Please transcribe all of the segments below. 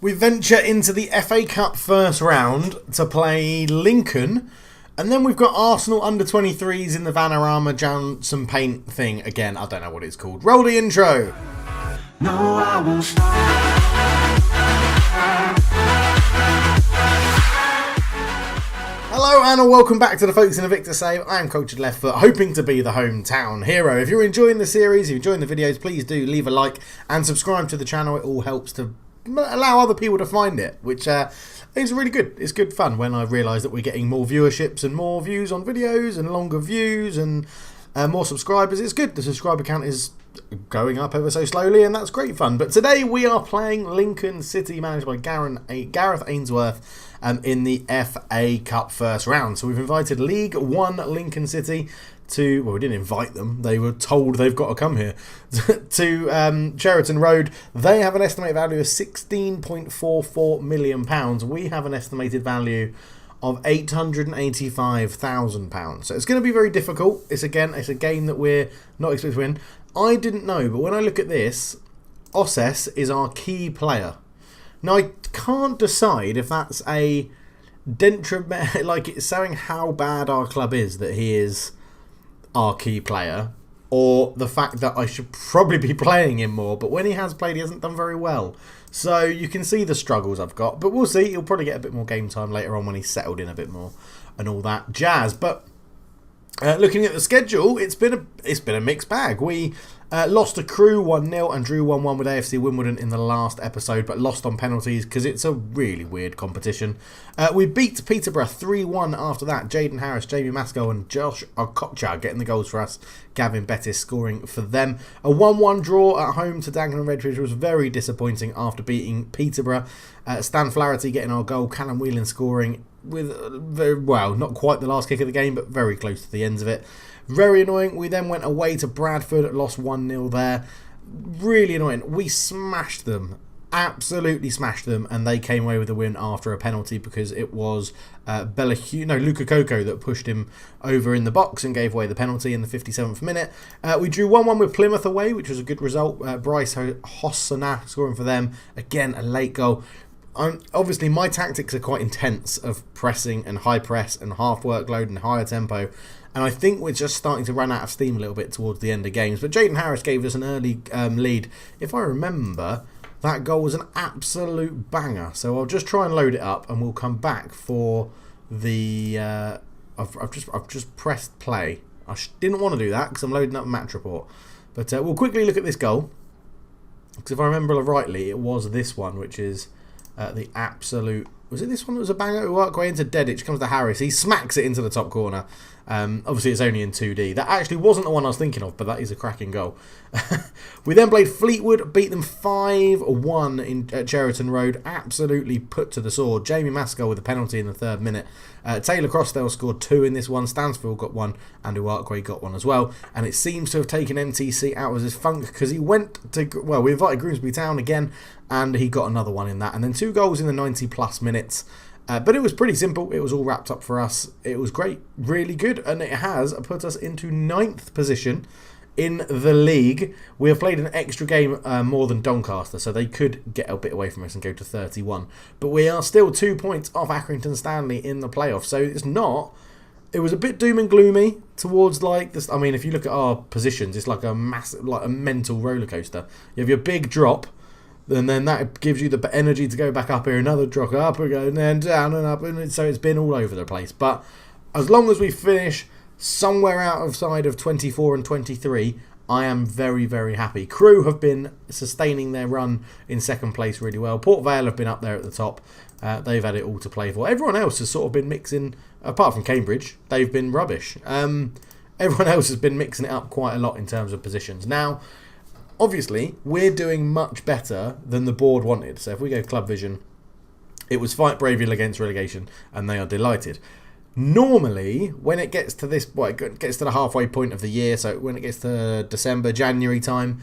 We venture into the FA Cup first round to play Lincoln, and then we've got Arsenal under-23s in the Vanarama Johnson Paint thing. Again, I don't know what it's called. Roll the intro. No, I won't stop. Hello and welcome back to the Folks in the Victor Save. I am Cultured Left Foot, hoping to be the hometown hero. If you're enjoying the series, if you're enjoying the videos, please do leave a like and subscribe to the channel. It all helps to allow other people to find it, which is really good. It's good fun when I realise that we're getting more viewerships and more views on videos and longer views and more subscribers. It's good. The subscriber count is going up ever so slowly, and that's great fun. But today we are playing Lincoln City, managed by Gareth Ainsworth, in the FA Cup first round. So we've invited League One Lincoln City to, well, we didn't invite them, they were told they've got to come here, to Cheriton Road. They have an estimated value of £16.44 million. We have an estimated value of £885,000. So it's going to be very difficult. It's a game that we're not expected to win. I didn't know, but when I look at this, Osses is our key player. Now, I can't decide if that's a detriment, like it's showing how bad our club is that he is our key player, or the fact that I should probably be playing him more. But when he has played, he hasn't done very well. So you can see the struggles I've got. But we'll see. He'll probably get a bit more game time later on when he's settled in a bit more and all that jazz. But looking at the schedule, it's been a mixed bag. We lost to Crewe 1-0 and drew 1-1 with AFC Wimbledon in the last episode, but lost on penalties because it's a really weird competition. We beat Peterborough 3-1 after that. Jaden Harris, Jamie Masco and Josh Okocha getting the goals for us. Gavin Bettis scoring for them. A 1-1 draw at home to Dagenham and Redbridge was very disappointing after beating Peterborough. Stan Flaherty getting our goal, Callum Whelan scoring with, not quite the last kick of the game, but very close to the ends of it. Very annoying. We then went away to Bradford, lost 1-0 there. Really annoying. We smashed them. Absolutely smashed them, and they came away with the win after a penalty because it was Luka Koko that pushed him over in the box and gave away the penalty in the 57th minute. We drew 1-1 with Plymouth away, which was a good result. Bryce Hossana scoring for them. Again, a late goal. Obviously, my tactics are quite intense of pressing and high press and half workload and higher tempo. And I think we're just starting to run out of steam a little bit towards the end of games. But Jaden Harris gave us an early lead. If I remember, that goal was an absolute banger. So I'll just try and load it up, and we'll come back for the. I've just pressed play. I didn't want to do that because I'm loading up a match report. But we'll quickly look at this goal, because if I remember rightly, it was this one, which is the absolute. Was it this one that was a banger? It worked way into Dedic, comes to Harris. He smacks it into the top corner. Obviously, it's only in 2D. That actually wasn't the one I was thinking of, but that is a cracking goal. We then played Fleetwood, beat them 5-1 at Cheriton Road. Absolutely put to the sword. Jamie Masco with a penalty in the 3rd minute. Taylor Crossdale scored 2 in this one. Stansfield got 1. Andrew Arkway got 1 as well. And it seems to have taken MTC out of his funk because he went to... Well, we invited Grimsby Town again, and he got another one in that. And then 2 goals in the 90-plus minutes. But it was pretty simple. It was all wrapped up for us. It was great. Really good. And it has put us into 9th position in the league. We have played an extra game more than Doncaster, so they could get a bit away from us and go to 31. But we are still 2 points off Accrington Stanley in the playoffs. So it's not... It was a bit doom and gloomy towards like this. I mean, if you look at our positions, it's like a massive, like a mental roller coaster. You have your big drop, and then that gives you the energy to go back up here, another drop up and then down and up, and so it's been all over the place. But as long as we finish somewhere outside of 24 and 23, I am very, very happy. Crewe have been sustaining their run in 2nd place really well. Port Vale have been up there at the top. They've had it all to play for. Everyone else has sort of been mixing, apart from Cambridge, they've been rubbish. Everyone else has been mixing it up quite a lot in terms of positions. Now, obviously, we're doing much better than the board wanted. So if we go Club Vision, it was fight bravely against relegation, and they are delighted. Normally, when it gets to this, well, it gets to the halfway point of the year, so when it gets to December, January time,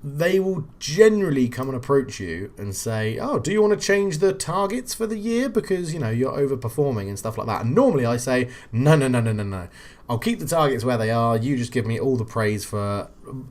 they will generally come and approach you and say, oh, do you want to change the targets for the year because, you know, you're overperforming and stuff like that. And normally I say, no. I'll keep the targets where they are. You just give me all the praise for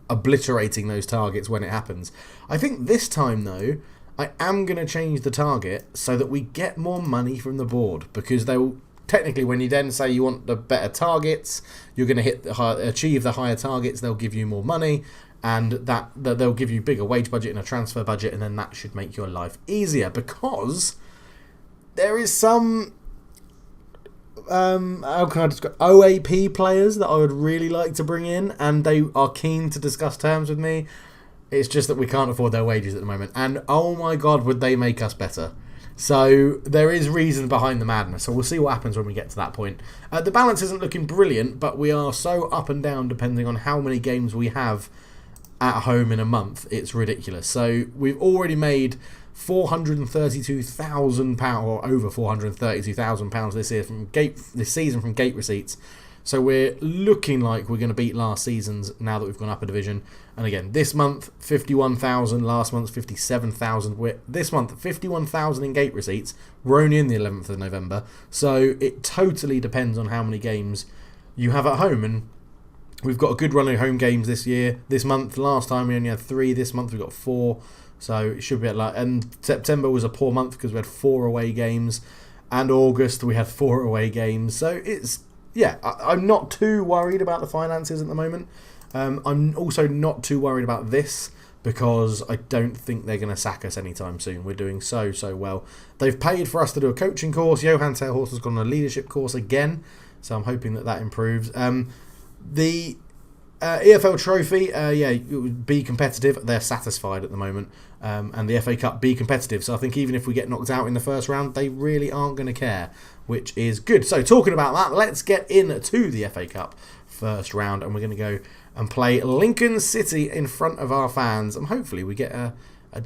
obliterating those targets when it happens. I think this time, though, I am going to change the target so that we get more money from the board, because they'll technically, when you then say you want the better targets, you're going to achieve the higher targets, they'll give you more money, and that they'll give you bigger wage budget and a transfer budget, and then that should make your life easier, because there is some how can I describe, OAP players that I would really like to bring in, and they are keen to discuss terms with me. It's just that we can't afford their wages at the moment, and oh my god, would they make us better. So there is reason behind the madness, so we'll see what happens when we get to that point. The balance isn't looking brilliant, but we are so up and down depending on how many games we have at home in a month. It's ridiculous. So we've already made £432,000 or over £432,000 this season from gate receipts. So we're looking like we're going to beat last season's now that we've gone up a division. And again, this month 51,000, last month's 57,000. This month 51,000 in gate receipts. We're only in the 11th of November, so it totally depends on how many games you have at home. And we've got a good run of home games this year. This month, last time we only had 3. This month we've got 4. So it should be like. And September was a poor month because we had 4 away games, and August we had 4 away games. So it's. Yeah, I'm not too worried about the finances at the moment. I'm also not too worried about this, because I don't think they're going to sack us anytime soon. We're doing so well. They've paid for us to do a coaching course. Johan Terhorst has gone on a leadership course again, so I'm hoping that improves. The EFL Trophy, be competitive. They're satisfied at the moment. And the FA Cup, be competitive. So I think even if we get knocked out in the first round, they really aren't going to care, which is good. So talking about that, let's get into the FA Cup first round, and we're going to go and play Lincoln City in front of our fans, and hopefully we get a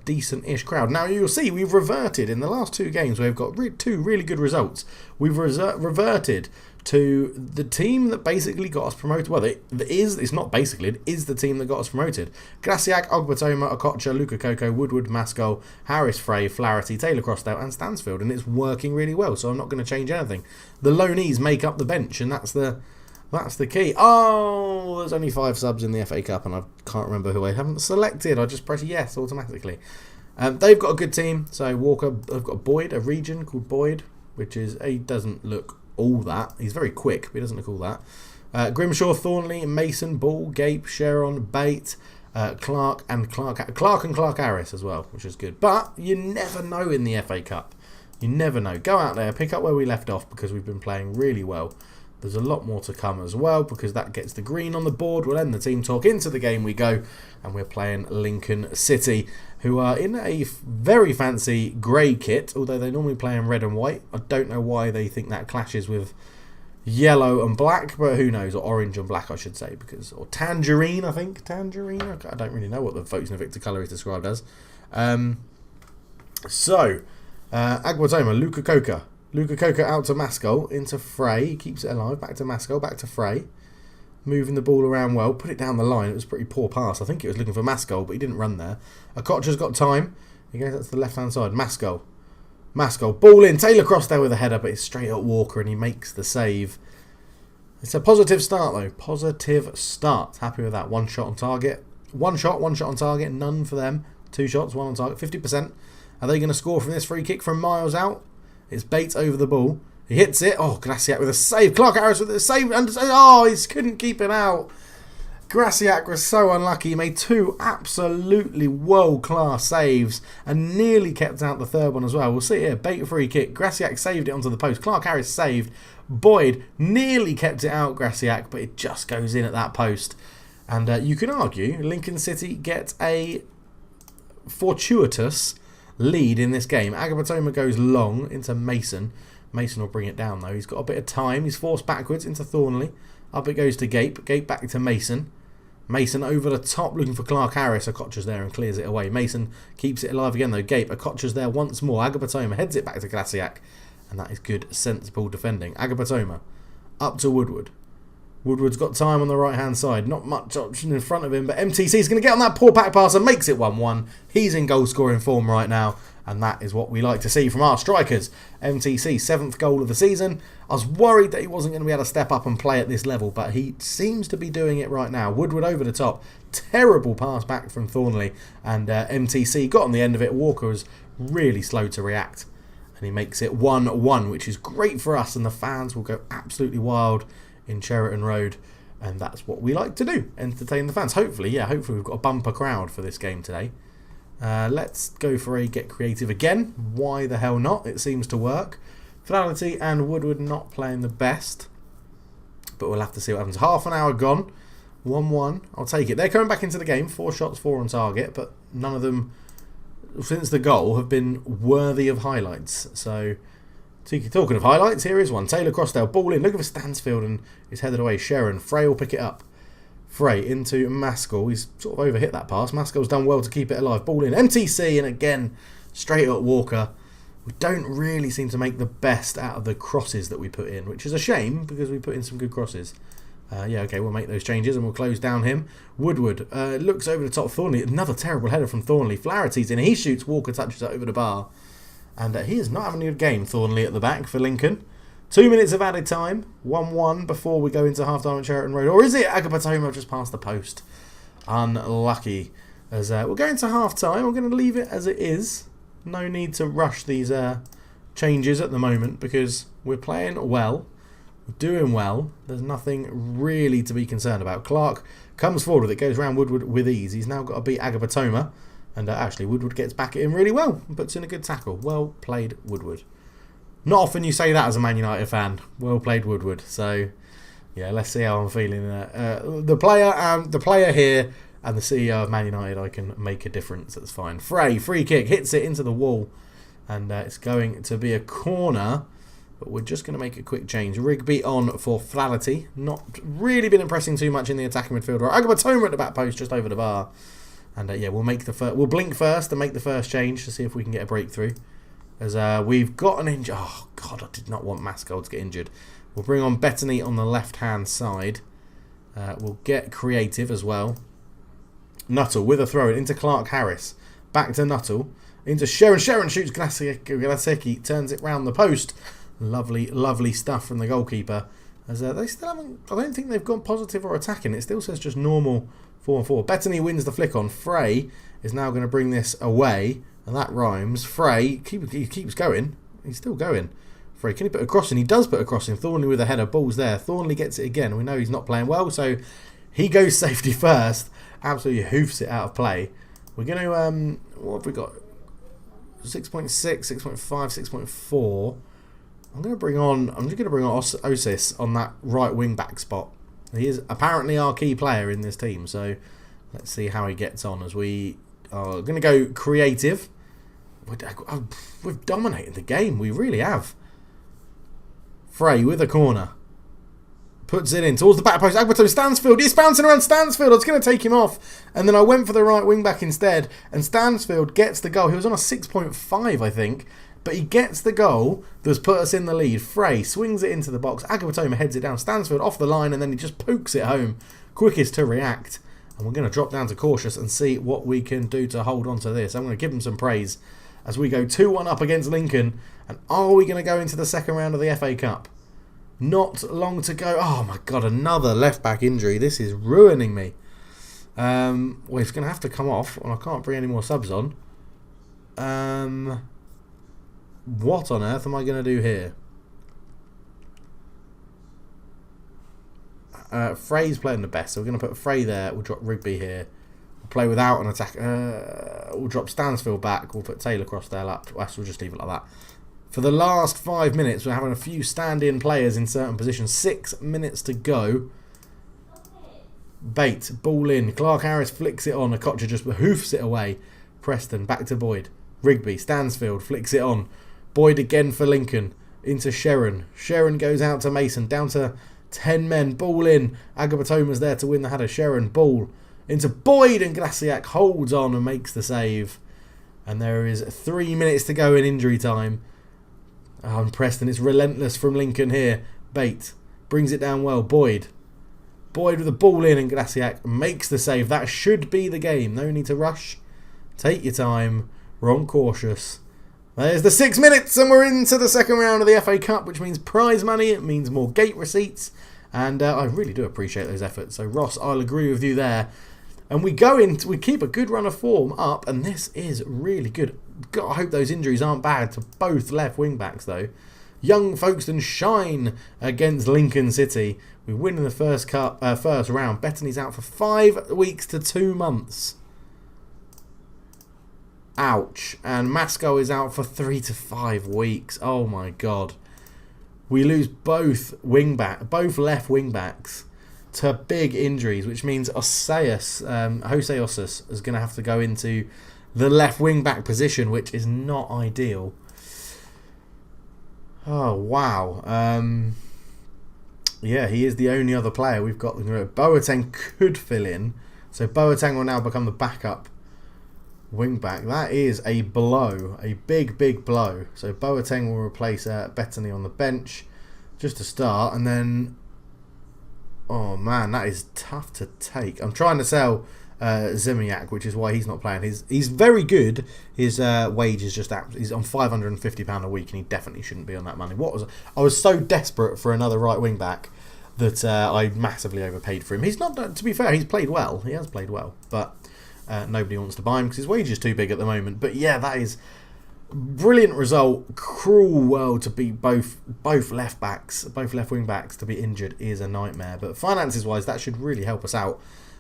decent-ish crowd. Now you'll see we've reverted in the last 2 games. We've got 2 really good results. We've reverted to the team that basically got us promoted. Well, it's not basically, it is the team that got us promoted. Grasiak, Ogbatoma, Okocha, Luka Koko, Woodward, Maskell, Harris, Frey, Flaherty, Taylor Crossdale and Stansfield, and it's working really well, so I'm not going to change anything. The loanees make up the bench, and that's the key. Oh, there's only 5 subs in the FA Cup, and I can't remember who I haven't selected. I just press yes automatically. They've got a good team. So Walker, I've got Boyd, a region called Boyd, which is, he doesn't look all that. He's very quick, but he doesn't look all that. Grimshaw, Thornley, Mason, Ball, Gape, Sharon, Bate, Clark and Clark Harris as well, which is good. But you never know in the FA Cup. You never know. Go out there, pick up where we left off, because we've been playing really well. There's a lot more to come as well, because that gets the green on the board. We'll end the team talk. Into the game we go, and we're playing Lincoln City, who are in a very fancy grey kit, although they normally play in red and white. I don't know why they think that clashes with yellow and black, but who knows, or orange and black I should say, or tangerine, I think. Tangerine? I don't really know what the Folkes Invicta colour is described as. Agwatoma, Luka Koka. Luka Koka out to Maskell, into Frey, keeps it alive, back to Maskell, back to Frey. Moving the ball around well, put it down the line. It was a pretty poor pass. I think it was looking for Maskell, but he didn't run there. Okocha's got time. He goes up to the left-hand side. Maskell, ball in. Taylor Crossdale with a header, but it's straight at Walker, and he makes the save. It's a positive start, though. Positive start. Happy with that. 1 shot on target. 1 shot on target. None for them. 2 shots, 1 on target. 50%. Are they going to score from this free kick from miles out? It's Bates over the ball. He hits it. Oh, Grasiak with a save. Clark Harris with a save. Oh, he couldn't keep it out. Grasiak was so unlucky. He made 2 absolutely world-class saves and nearly kept out the third one as well. We'll see here. Bait free kick. Grasiak saved it onto the post. Clark Harris saved. Boyd nearly kept it out, Grasiak, but it just goes in at that post. And you can argue Lincoln City get a fortuitous lead in this game. Agbatoma goes long into Mason. Mason will bring it down though. He's got a bit of time. He's forced backwards into Thornley. Up it goes to Gape. Gape back to Mason. Mason over the top looking for Clark Harris. Okocha's there and clears it away. Mason keeps it alive again though. Gape. Okocha's there once more. Agbatoma heads it back to Grasiak. And that is good, sensible defending. Agbatoma up to Woodward. Woodward's got time on the right-hand side. Not much option in front of him, but MTC's going to get on that poor back pass and makes it 1-1. He's in goal-scoring form right now, and that is what we like to see from our strikers. MTC, 7th goal of the season. I was worried that he wasn't going to be able to step up and play at this level, but he seems to be doing it right now. Woodward over the top. Terrible pass back from Thornley, and MTC got on the end of it. Walker was really slow to react, and he makes it 1-1, which is great for us, and the fans will go absolutely wild in Cheriton Road, and that's what we like to do, entertain the fans. Hopefully we've got a bumper crowd for this game today. Let's go for a get creative again. Why the hell not? It seems to work. Fidelity and Woodward not playing the best, but we'll have to see what happens. Half an hour gone, 1-1. I'll take it. They're coming back into the game. 4 shots, 4 on target, but none of them since the goal have been worthy of highlights. So talking of highlights, here is one. Taylor Crossdale, ball in. Looking for Stansfield and is headed away. Sharon. Frey will pick it up. Frey into Maskell. He's sort of overhit that pass. Maskell's done well to keep it alive. Ball in. MTC, and again, straight at Walker. We don't really seem to make the best out of the crosses that we put in, which is a shame because we put in some good crosses. Okay, we'll make those changes and we'll close down him. Woodward looks over the top. Thornley. Another terrible header from Thornley. Flaherty's in. He shoots. Walker touches it over the bar. And he is not having a good game, Thornley at the back for Lincoln. 2 minutes of added time. 1-1 before we go into half-time at Cheriton Road. Or is it Agapatoma just past the post? Unlucky. As we'll go into half-time. We're going to leave it as it is. No need to rush these changes at the moment because we're playing well. We're doing well. There's nothing really to be concerned about. Clark comes forward with it. Goes around Woodward with ease. He's now got to beat Agapatoma. And actually, Woodward gets back at him really well and puts in a good tackle. Well played, Woodward. Not often you say that as a Man United fan. Well played, Woodward. So, yeah, let's see how I'm feeling. The player here and the CEO of Man United, I can make a difference. That's fine. Frey, free kick, hits it into the wall. And it's going to be a corner. But we're just going to make a quick change. Rigby on for Flaherty. Not really been impressing too much in the attacking midfield. Agapatoma at the back post, just over the bar. And we'll make we'll blink first and make the first change to see if we can get a breakthrough. As we've got an injury. Oh God, I did not want Maskell to get injured. We'll bring on Bettany on the left-hand side. We'll get creative as well. Nuttall with a throw into Clark Harris. Back to Nuttall. Into Sharon. Sharon shoots Glasecki. Turns it round the post. Lovely, lovely stuff from the goalkeeper. As they still haven't. I don't think they've gone positive or attacking. It still says just normal 4-4. Bettany wins the flick on. Frey is now going to bring this away. And that rhymes. Frey he keeps going. He's still going. Frey, can he put a cross in? He does put a cross in. Thornley with a header. Ball's there. Thornley gets it again. We know he's not playing well. So he goes safety first. Absolutely hoofs it out of play. We're going to... what have we got? 6.6, 6.5, 6.4. I'm just going to bring on Osis on that right wing back spot. He is apparently our key player in this team, so let's see how he gets on as we are going to go creative. We've dominated the game, we really have. Frey with a corner. Puts it in towards the back post. Agapatoma, Stansfield. He's bouncing around Stansfield. I was going to take him off. And then I went for the right wing back instead. And Stansfield gets the goal. He was on a 6.5, I think. But he gets the goal that's put us in the lead. Frey swings it into the box. Agapatoma heads it down. Stansfield off the line. And then he just pokes it home. Quickest to react. And we're going to drop down to cautious and see what we can do to hold on to this. I'm going to give him some praise as we go 2-1 up against Lincoln. And are we going to go into the second round of the FA Cup? Not long to go. Oh my God, another left back injury. This is ruining me. Well, it's going to have to come off, and I can't bring any more subs on. What on earth am I going to do here? Frey's playing the best, so we're going to put Frey there. We'll drop Rigby here. We'll play without an attack. We'll drop Stansfield back. We'll put Taylor Crossdale up. We'll just leave it like that. For the last 5 minutes, we're having a few stand-in players in certain positions. 6 minutes to go. Bait, ball in. Clark Harris flicks it on. Okocha just hoofs it away. Preston, back to Boyd. Rigby, Stansfield, flicks it on. Boyd again for Lincoln. Into Sharon. Sharon goes out to Mason. Down to 10 men. Ball in. Agapatoma's there to win the header. Sharon, ball. Into Boyd, and Glasiak holds on and makes the save. And there is 3 minutes to go in injury time. And Preston, it's relentless from Lincoln here. Bate brings it down well. Boyd Boyd with the ball in, and Graciak makes the save. That should be the game. No need to rush. Take your time. We're on cautious. There's the 6 minutes, and we're into the second round of the FA Cup, which means prize money. It means more gate receipts, and I really do appreciate those efforts. So Ross, I'll agree with you there. And we keep a good run of form up, and this is really good. God, I hope those injuries aren't bad to both left wing backs though. Young Folkestone shine against Lincoln City. We win in the first round. Bettany's out for 5 weeks to 2 months. Ouch. And Masco is out for 3 to 5 weeks. Oh my god. We lose both left wing backs to big injuries, which means Jose Osas is going to have to go into the left wing back position, which is not ideal. Oh wow. Yeah, he is the only other player we've got. Boateng could fill in, so Boateng will now become the backup wing back. That is a blow, a big blow. So Boateng will replace Bettany on the bench just to start, and then oh man, that is tough to take. I'm trying to sell Ziemiak, which is why he's not playing. He's very good. His wage is he's on £550 a week, and he definitely shouldn't be on that money. I was so desperate for another right wing back that I massively overpaid for him. He's not, to be fair, he's played well. He has played well, but nobody wants to buy him because his wage is too big at the moment. But yeah, that is brilliant result. Cruel world to be both left wing backs to be injured is a nightmare. But finances wise, that should really help us out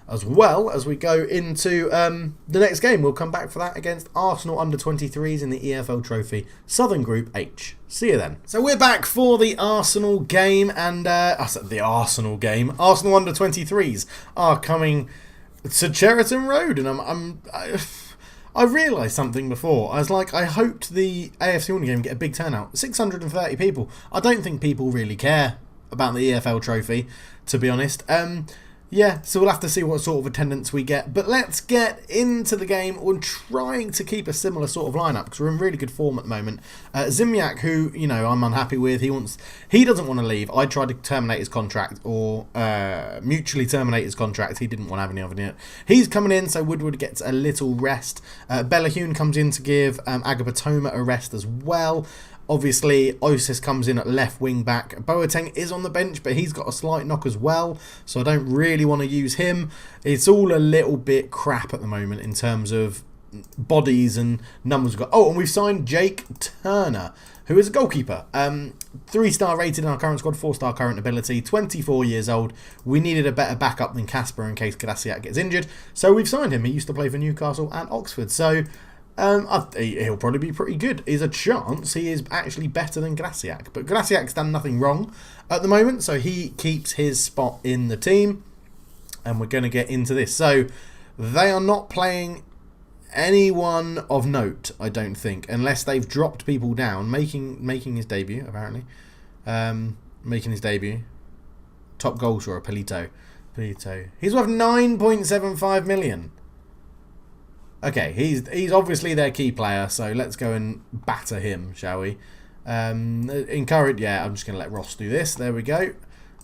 as well as we go into the next game. We'll come back for that against Arsenal under-23s in the EFL Trophy, Southern Group H. See you then. So we're back for the Arsenal game, and Arsenal under-23s are coming to Cheriton Road, and I realised something before. I was like, I hoped the AFC Wigan game get a big turnout. 630 people. I don't think people really care about the EFL Trophy, to be honest. Yeah, so we'll have to see what sort of attendance we get. But let's get into the game. We're trying to keep a similar sort of lineup because we're in really good form at the moment. Ziemiak, who, I'm unhappy with, he doesn't want to leave. I tried to terminate his contract or mutually terminate his contract. He didn't want to have any of it. He's coming in, so Woodward gets a little rest. Bellahune comes in to give Agapatoma a rest as well. Obviously, Osis comes in at left wing back. Boateng is on the bench, but he's got a slight knock as well, so I don't really want to use him. It's all a little bit crap at the moment in terms of bodies and numbers we've got. Oh, and we've signed Jake Turner, who is a goalkeeper. 3-star rated in our current squad, 4-star current ability, 24 years old. We needed a better backup than Casper in case Graciak gets injured, so we've signed him. He used to play for Newcastle and Oxford, so he'll probably be pretty good. There's a chance he is actually better than Graciak. But Graciak's done nothing wrong at the moment, so he keeps his spot in the team. And we're going to get into this. So they are not playing anyone of note, I don't think, unless they've dropped people down. Making his debut, apparently. Making his debut. Top goal scorer, Polito. He's worth 9.75 million. Okay, he's obviously their key player, so let's go and batter him, shall we? Encourage, yeah, I'm just going to let Ross do this. There we go.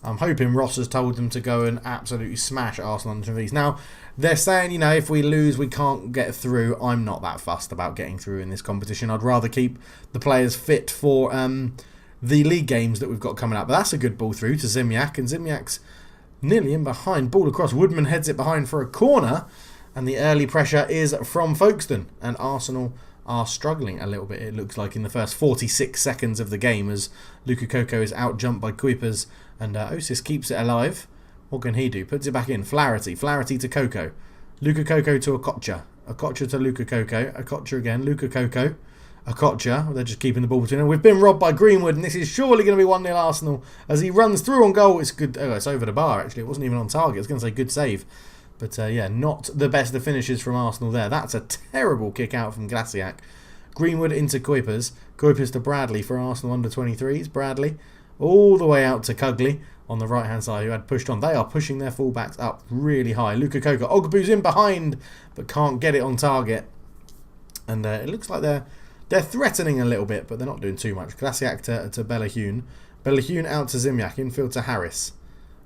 I'm hoping Ross has told them to go and absolutely smash Arsenal under these. Now, they're saying, if we lose, we can't get through. I'm not that fussed about getting through in this competition. I'd rather keep the players fit for the league games that we've got coming up. But that's a good ball through to Ziemiak, and Ziemiak's nearly in behind. Ball across. Woodman heads it behind for a corner. And the early pressure is from Folkestone. And Arsenal are struggling a little bit, it looks like, in the first 46 seconds of the game as Luka Koko is out-jumped by Kuipers. And Osis keeps it alive. What can he do? Puts it back in. Flaherty to Koko. Luka Koko to Okocha. Okocha to Luka Koko. Okocha again. Luka Koko. Okocha. They're just keeping the ball between them. We've been robbed by Greenwood, and this is surely going to be 1-0 Arsenal. As he runs through on goal. It's good. Oh, it's over the bar, actually. It wasn't even on target. I was going to say good save. But yeah, not the best of finishes from Arsenal there. That's a terrible kick out from Graciak. Greenwood into Kuipers. Kuipers to Bradley for Arsenal under-23s. Bradley all the way out to Cugley on the right-hand side, who had pushed on. They are pushing their fullbacks up really high. Luka Koko. Ogbu's in behind, but can't get it on target. And it looks like they're threatening a little bit, but they're not doing too much. Graciak to Bellahune. Bellahune out to Ziemiak. Infield to Harris.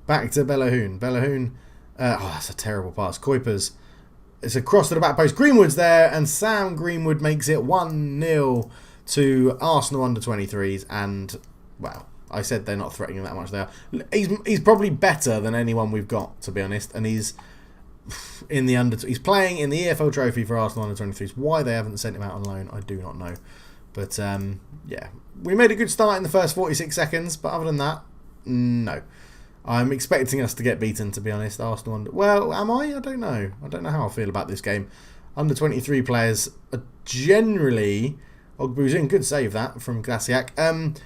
Back to Bellahoon. Bellahoon. That's a terrible pass. Kuipers. It's a cross to the back post. Greenwood's there, and Sam Greenwood makes it 1-0 to Arsenal under-23s. And, well, I said they're not threatening that much there. He's probably better than anyone we've got, to be honest. And he's he's playing in the EFL Trophy for Arsenal under-23s. Why they haven't sent him out on loan, I do not know. But, yeah. We made a good start in the first 46 seconds, but other than that, no. I'm expecting us to get beaten, to be honest. Arsenal well, am I? I don't know. I don't know how I feel about this game. Under-23 players are generally... Ogbu's in. Good save, that, from Glasiak.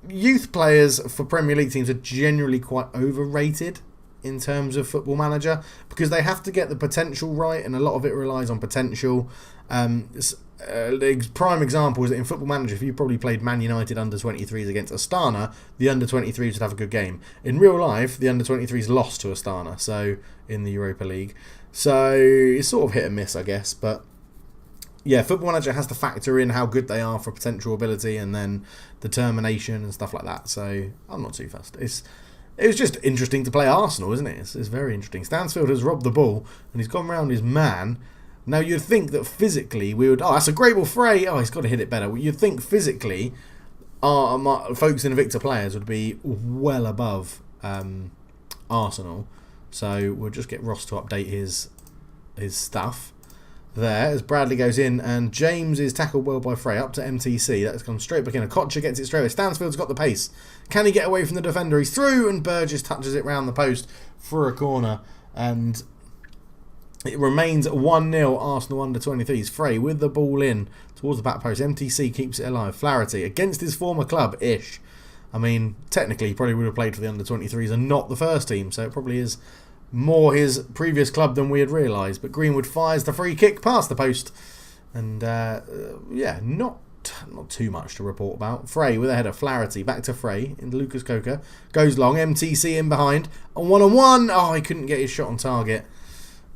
Youth players for Premier League teams are generally quite overrated in terms of Football Manager because they have to get the potential right, and a lot of it relies on potential. The prime example is that in Football Manager, if you probably played Man United under-23s against Astana, the under-23s would have a good game. In real life, the under-23s lost to Astana, so in the Europa League. So it's sort of hit and miss, I guess. But yeah, Football Manager has to factor in how good they are for potential ability and then determination and stuff like that. So I'm not too fussed. It was just interesting to play Arsenal, isn't it? It's very interesting. Stansfield has robbed the ball and he's gone round his man. Now, you'd think that physically we would... Oh, that's a great ball, Frey. Oh, he's got to hit it better. You'd think physically our folks in Invicta players would be well above Arsenal. So we'll just get Ross to update his stuff there as Bradley goes in. And James is tackled well by Frey up to MTC. That's gone straight back in. Kocha gets it straight away. Stansfield's got the pace. Can he get away from the defender? He's through and Burgess touches it round the post for a corner. And... it remains 1-0 Arsenal under-23s. Frey with the ball in towards the back post. MTC keeps it alive. Flaherty against his former club-ish. I mean, technically he probably would have played for the under-23s and not the first team, so it probably is more his previous club than we had realised. But Greenwood fires the free kick past the post. And, yeah, not too much to report about. Frey with a header. Flaherty back to Frey into Lucas Coker. Goes long. MTC in behind. On 1-on-1. Oh, he couldn't get his shot on target.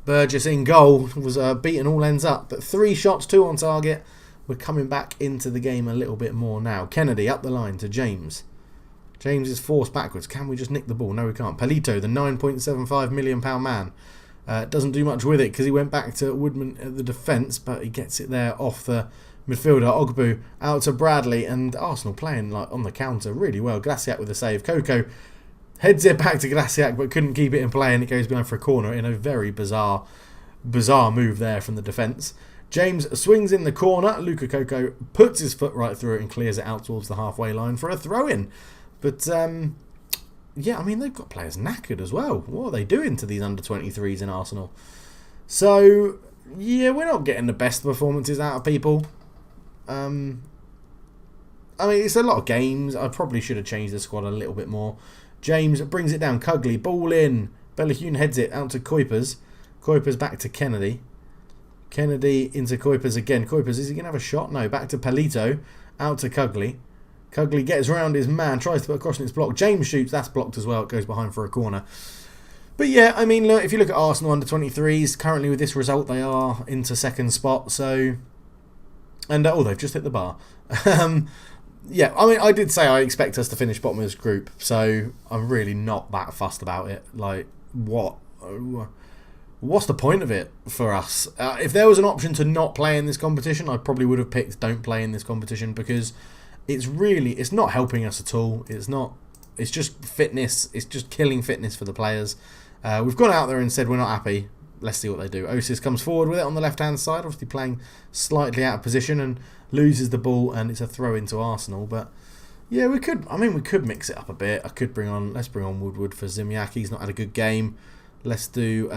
Burgess in goal was beaten all ends up, but 3 shots, 2 on target. We're coming back into the game a little bit more now. Kennedy up the line to James. James is forced backwards. Can we just nick the ball? No, we can't. Palito, the £9.75 million man, doesn't do much with it because he went back to Woodman at the defence, but he gets it there off the midfielder. Ogbu out to Bradley, and Arsenal playing like on the counter really well. Glasiak with a save. Coco heads it back to Glasiak, but couldn't keep it in play, and it goes behind for a corner in a very bizarre move there from the defence. James swings in the corner. Luka Coco puts his foot right through it and clears it out towards the halfway line for a throw-in. But, yeah, I mean, they've got players knackered as well. What are they doing to these under-23s in Arsenal? So, yeah, we're not getting the best performances out of people. I mean, it's a lot of games. I probably should have changed the squad a little bit more. James brings it down. Cugley, ball in. Bellahoon heads it out to Kuipers. Kuipers back to Kennedy. Kennedy into Kuipers again. Kuipers, is he going to have a shot? No. Back to Palito. Out to Cugley. Cugley gets around his man. Tries to put a cross and it's blocked. James shoots. That's blocked as well. It goes behind for a corner. But yeah, I mean, look, if you look at Arsenal under-23s, currently with this result, they are into second spot. So, and they've just hit the bar. Yeah, I mean, I did say I expect us to finish bottom of this group, so I'm really not that fussed about it. Like, what's the point of it for us? If there was an option to not play in this competition, I probably would have picked don't play in this competition because it's not helping us at all. It's just fitness. It's just killing fitness for the players. We've gone out there and said we're not happy. Let's see what they do. Osis comes forward with it on the left-hand side, obviously playing slightly out of position and loses the ball, and it's a throw into Arsenal. But yeah, we could mix it up a bit. Let's bring on Woodward for Ziemniak. He's not had a good game. Let's do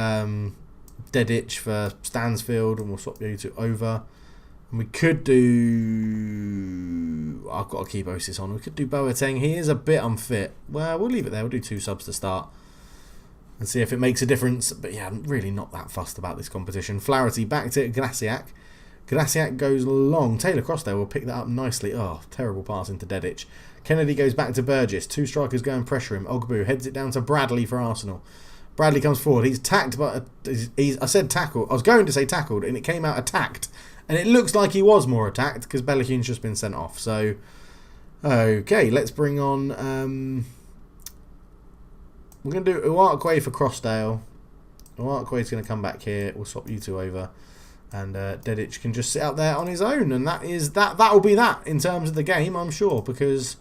Dedic for Stansfield, and we'll swap you two over. And we could do... I've got to keep Osis on. We could do Boateng. He is a bit unfit. Well, we'll leave it there. We'll do 2 subs to start and see if it makes a difference. But yeah, I'm really not that fussed about this competition. Flaherty back to Glasiak. Glasiak goes long. Taylor Crossdale will pick that up nicely. Oh, terrible pass into Dedic. Kennedy goes back to Burgess. 2 strikers go and pressure him. Ogbu heads it down to Bradley for Arsenal. Bradley comes forward. He's tacked, but I said tackled. I was going to say tackled, and it came out attacked. And it looks like he was more attacked because Bellahoon's just been sent off. So, okay, let's bring on... We're going to do Uwakwe for Crossdale. Uwakwe's going to come back here. We'll swap you two over. And Dedic can just sit out there on his own. And that is that. That will be that in terms of the game, I'm sure. Because,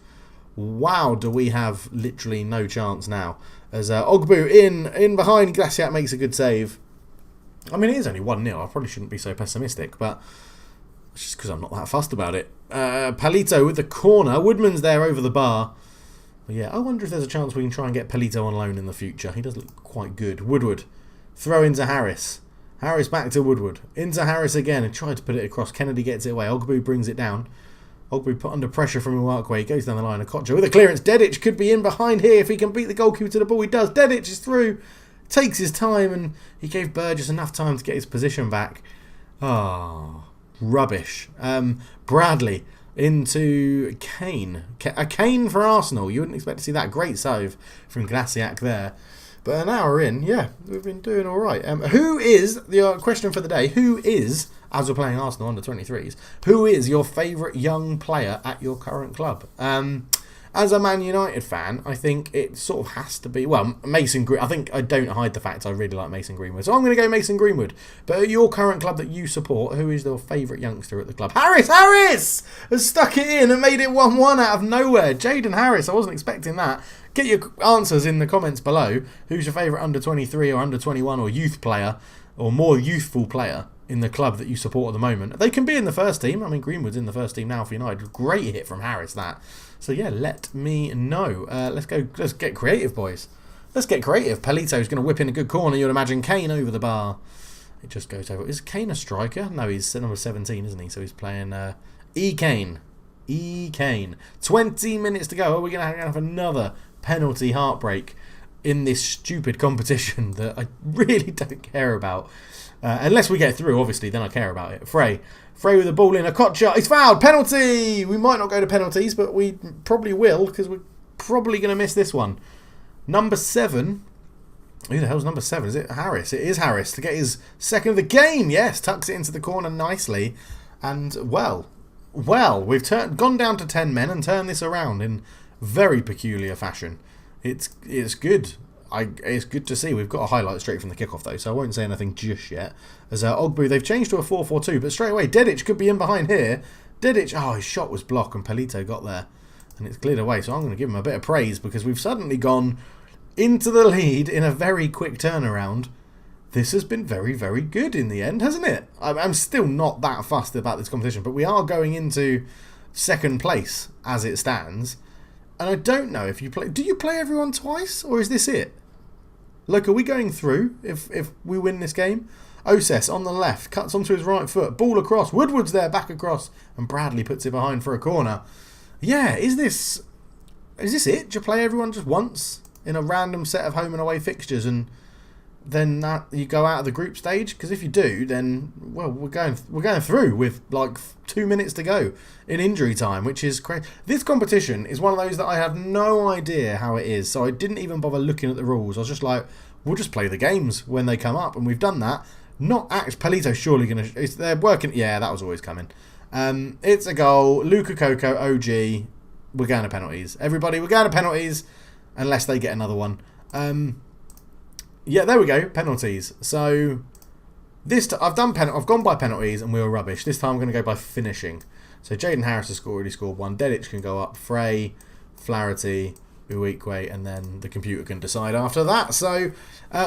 wow, do we have literally no chance now. As Ogbu in behind. Glaciak makes a good save. I mean, it is only 1-0. I probably shouldn't be so pessimistic. But it's just because I'm not that fussed about it. Palito with the corner. Woodman's there over the bar. But yeah, I wonder if there's a chance we can try and get Palito on loan in the future. He does look quite good. Woodward. Throw into Harris. Harris back to Woodward. Into Harris again and tried to put it across. Kennedy gets it away. Ogbu brings it down. Ogbu put under pressure from Uwakwe. He goes down the line. Okocha with a clearance. Dedic could be in behind here if he can beat the goalkeeper to the ball. He does. Dedic is through. Takes his time and he gave Burgess enough time to get his position back. Ah, rubbish. Bradley into Kane. A Kane for Arsenal. You wouldn't expect to see that. Great save from Glaciak there. But an hour in, yeah, we've been doing all right. Who is, the question for the day, who is, as we're playing Arsenal under 23s, who is your favourite young player at your current club? As a Man United fan, I think it sort of has to be, well, Mason Greenwood. I think I don't hide the fact I really like Mason Greenwood. So I'm going to go Mason Greenwood. But at your current club that you support, who is your favourite youngster at the club? Harris has stuck it in and made it 1-1 out of nowhere. Jaden Harris, I wasn't expecting that. Get your answers in the comments below. Who's your favourite under 23 or under 21 or youth player or more youthful player in the club that you support at the moment? They can be in the first team. I mean, Greenwood's in the first team now for United. Great hit from Harris, that. So yeah, let me know. Let's get creative, boys. Let's get creative. Palito's going to whip in a good corner. You'd imagine Kane over the bar. It just goes over. Is Kane a striker? No, he's number 17, isn't he? So he's playing Kane. Kane. 20 minutes to go. Are we going to have another penalty heartbreak in this stupid competition that I really don't care about? Unless we get through, obviously, then I care about it. Frey with the ball in. Okocha. He's fouled. Penalty. We might not go to penalties, but we probably will because we're probably going to miss this one. Number 7. Who the hell's number 7? Is it Harris? It is Harris to get his second of the game. Yes, tucks it into the corner nicely. And, well, we've gone down to 10 men and turned this around in very peculiar fashion. It's good. It's good to see. We've got a highlight straight from the kickoff though, so I won't say anything just yet. As Ogbu, they've changed to a 4-4-2, but straight away Dedic could be in behind here. Dedic, his shot was blocked and Palito got there, and it's cleared away. So I'm going to give him a bit of praise because we've suddenly gone into the lead in a very quick turnaround. This has been very, very good in the end, hasn't it? I'm still not that fussed about this competition, but we are going into second place as it stands. And I don't know if you play... Do you play everyone twice, or is this it? Look, are we going through if we win this game? Oses on the left, cuts onto his right foot, ball across, Woodward's there, back across, and Bradley puts it behind for a corner. Yeah, is this it? Do you play everyone just once in a random set of home and away fixtures and then you go out of the group stage? Because if you do, then, well, we're going through with like 2 minutes to go in injury time, which is crazy. This competition is one of those that I have no idea how it is, so I didn't even bother looking at the rules. I was just like, we'll just play the games when they come up, and we've done that. Palito's surely going to... They're working... Yeah, that was always coming. It's a goal. Luka Coco, OG. We're going to penalties. Everybody, we're going to penalties unless they get another one. Yeah, there we go. Penalties. So I've gone by penalties and we were rubbish. This time I'm going to go by finishing. So Jaden Harris has already scored one. Dedic can go up. Frey, Flaherty, Uwakwe, and then the computer can decide after that. So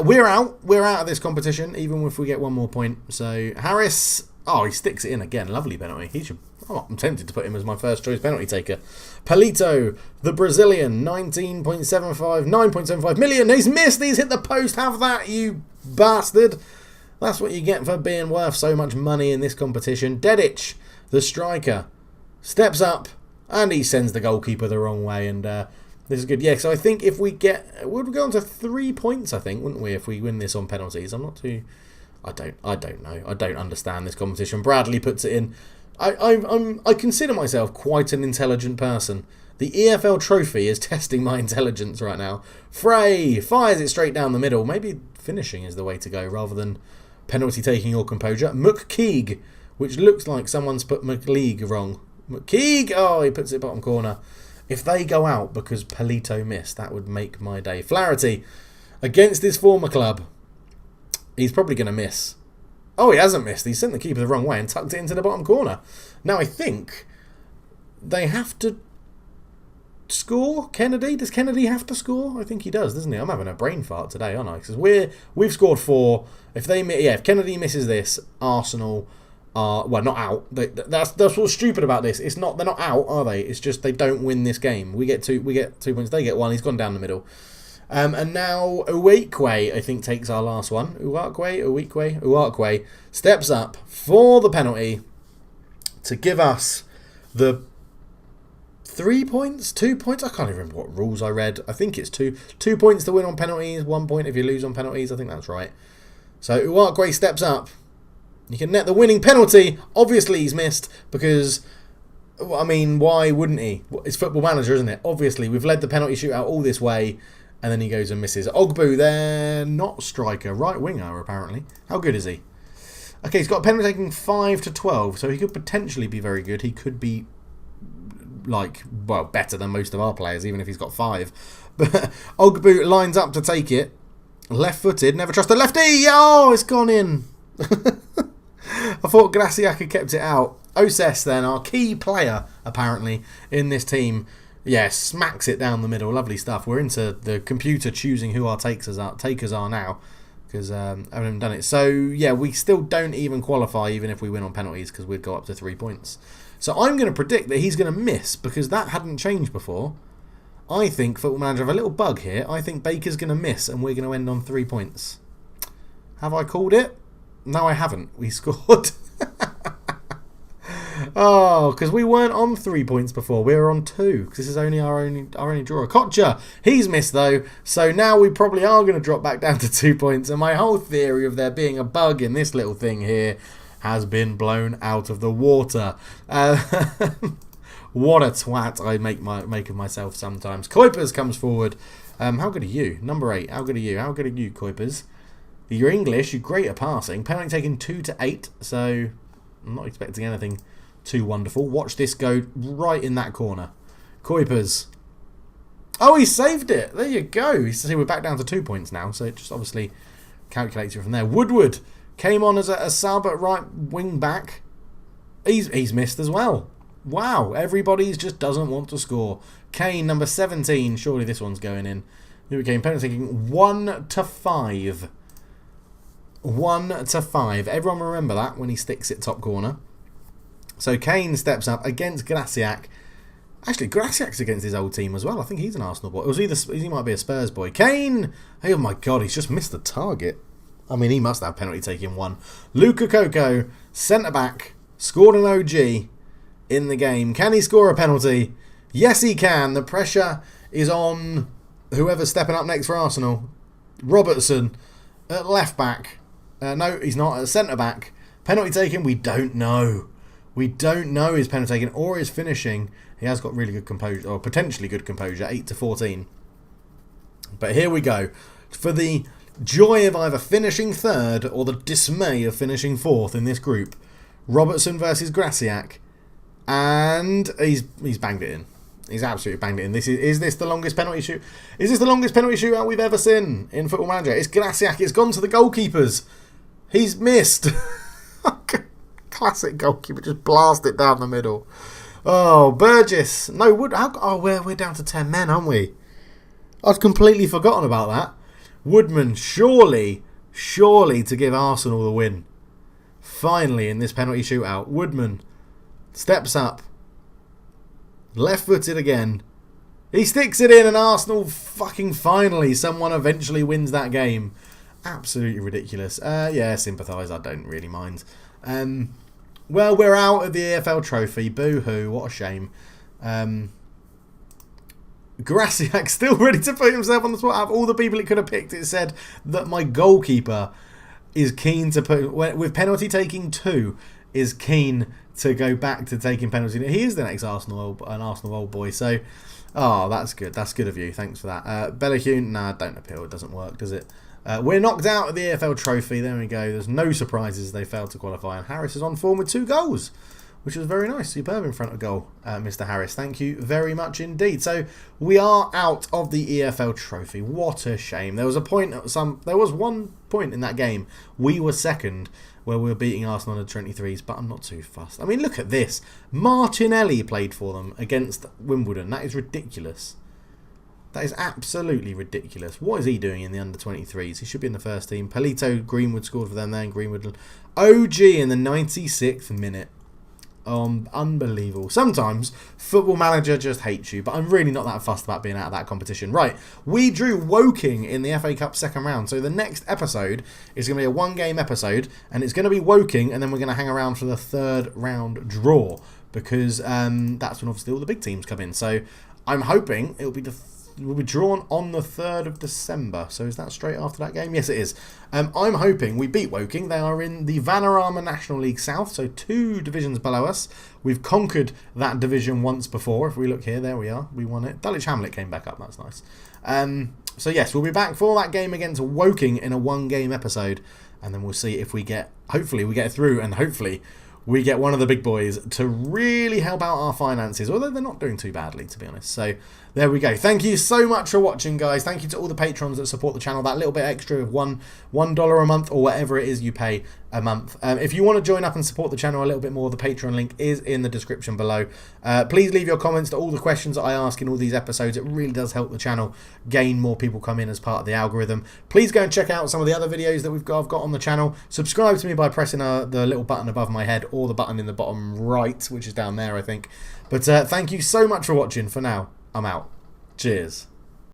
we're out. We're out of this competition, even if we get one more point. So Harris, he sticks it in again. Lovely penalty. I'm tempted to put him as my first choice penalty taker. Palito, the Brazilian, 9.75 million. He's missed. He's hit the post. Have that, you bastard. That's what you get for being worth so much money in this competition. Dedic, the striker, steps up and he sends the goalkeeper the wrong way. And this is good. Yeah, so I think if we would we go on to 3 points, I think, wouldn't we, if we win this on penalties? I don't know. I don't understand this competition. Bradley puts it in. I consider myself quite an intelligent person. The EFL trophy is testing my intelligence right now. Frey fires it straight down the middle. Maybe finishing is the way to go rather than penalty taking or composure. McKeague, which looks like someone's put McLeague wrong. McKeague, he puts it bottom corner. If they go out because Polito missed, that would make my day. Flaherty, against his former club, he's probably going to miss. Oh, he hasn't missed. He sent the keeper the wrong way and tucked it into the bottom corner. Now, I think they have to score. Kennedy? Does Kennedy have to score? I think he does, doesn't he? I'm having a brain fart today, aren't I? Because we've scored 4. If Kennedy misses this, Arsenal are, well, not out. That's what's stupid about this. It's not, they're not out, are they? It's just they don't win this game. We get 2 points. They get 1. He's gone down the middle. And now Uwakwe, I think, takes our last one. Uwakwe steps up for the penalty to give us the 3 points, 2 points. I can't even remember what rules I read. I think it's 2 points to win on penalties, 1 point if you lose on penalties. I think that's right. So Uwakwe steps up. You can net the winning penalty. Obviously, he's missed because, I mean, why wouldn't he? It's Football Manager, isn't it? Obviously, we've led the penalty shootout all this way, and then he goes and misses. Ogbu, they're not striker, right winger, apparently. How good is he? Okay, he's got a penalty taking 5-12, so he could potentially be very good. He could be, like, well, better than most of our players, even if he's got 5. But Ogbu lines up to take it. Left-footed, never trust a lefty. Oh, it's gone in. I thought Graciac had kept it out. Oses, then, our key player, apparently, in this team, yeah, smacks it down the middle. Lovely stuff. We're into the computer choosing who our takers are now, because I haven't done it. So, yeah, we still don't even qualify, even if we win on penalties, because we'd go up to 3 points. So I'm going to predict that he's going to miss, because that hadn't changed before. I think Football Manager have a little bug here. I think Baker's going to miss, and we're going to end on 3 points. Have I called it? No, I haven't. We scored. Oh, because we weren't on 3 points before. We were on 2. Because this is only our only draw. Kocha, he's missed though. So now we probably are going to drop back down to 2 points. And my whole theory of there being a bug in this little thing here has been blown out of the water. What a twat I make of myself sometimes. Kuipers comes forward. How good are you? Number 8. How good are you? How good are you, Kuipers? You're English. You're great at passing. Penalty taken 2-8. So I'm not expecting anything too wonderful. Watch this go right in that corner. Kuipers. Oh, he saved it. There you go. So we're back down to 2 points now. So it just obviously calculates it from there. Woodward came on as a sub at right wing back. He's missed as well. Wow. Everybody just doesn't want to score. Kane, number 17. Surely this one's going in. Here we came. Penalty taking 1-5. 1-5. Everyone remember that when he sticks it top corner. So Kane steps up against Graciac. Actually, Graciac's against his old team as well. I think he's an Arsenal boy. Or he might be a Spurs boy. Kane! Oh my God, he's just missed the target. I mean, he must have penalty taking 1. Luka Coco, centre back, scored an OG in the game. Can he score a penalty? Yes, he can. The pressure is on whoever's stepping up next for Arsenal. Robertson at left back. No, he's not. At centre back. Penalty taken, we don't know. We don't know his penalty taken or his finishing. He has got really good composure, or potentially good composure, 8-14. But here we go. For the joy of either finishing 3rd or the dismay of finishing 4th in this group. Robertson versus Graciac. And he's banged it in. He's absolutely banged it in. Is this the longest penalty shoot? Is this the longest penalty shootout we've ever seen in Football Manager? It's Graciac. It's gone to the goalkeepers. He's missed. Classic goalkeeper. Just blast it down the middle. Oh, Burgess. No, we're down to 10 men, aren't we? I'd completely forgotten about that. Woodman, surely to give Arsenal the win. Finally, in this penalty shootout, Woodman steps up. Left-footed again. He sticks it in and Arsenal fucking finally, someone eventually wins that game. Absolutely ridiculous. Yeah, sympathise. I don't really mind. Well, we're out of the EFL trophy. Boo-hoo. What a shame. Graciac still ready to put himself on the spot. Out of all the people it could have picked, it said that my goalkeeper is keen to put, with penalty taking 2, is keen to go back to taking penalty. He is the next Arsenal old boy. So, oh, that's good. That's good of you. Thanks for that. Bellahune, nah, don't appeal. It doesn't work, does it? We're knocked out of the EFL trophy. There we go. There's no surprises. They failed to qualify. And Harris is on form with 2 goals. which was very nice. Superb in front of goal, Mr. Harris. Thank you very much indeed. So we are out of the EFL Trophy. What a shame. There was one point in that game we were second, where we were beating Arsenal under 23s, but I'm not too fussed. I mean, look at this. Martinelli played for them against Wimbledon. That is ridiculous. That is absolutely ridiculous. What is he doing in the under 23s? He should be in the first team. Palito Greenwood scored for them there, and Greenwood OG in the 96th minute. Unbelievable. Sometimes Football Manager just hates you, but I'm really not that fussed about being out of that competition. Right, we drew Woking in the FA Cup second round, so the next episode is going to be a one-game episode, and it's going to be Woking, and then we're going to hang around for the third round draw, because that's when obviously all the big teams come in. So I'm hoping it'll be will be drawn on the 3rd of December. So is that straight after that game? Yes, it is. I'm hoping we beat Woking. They are in the Vanarama National League South, so 2 divisions below us. We've conquered that division once before. If we look here, there we are. We won it. Dulwich Hamlet came back up. That's nice. So yes, we'll be back for that game against Woking in a one-game episode. And then we'll see if we get... Hopefully we get through, and hopefully we get one of the big boys to really help out our finances, although they're not doing too badly, to be honest. So there we go. Thank you so much for watching, guys. Thank you to all the patrons that support the channel. That little bit extra of $1 a month, or whatever it is you pay a month. If you want to join up and support the channel a little bit more, the Patreon link is in the description below. Please leave your comments to all the questions that I ask in all these episodes. It really does help the channel gain more people come in as part of the algorithm. Please go and check out some of the other videos that I've got on the channel. Subscribe to me by pressing the little button above my head, or the button in the bottom right, which is down there, I think. But thank you so much for watching. For now, I'm out. Cheers.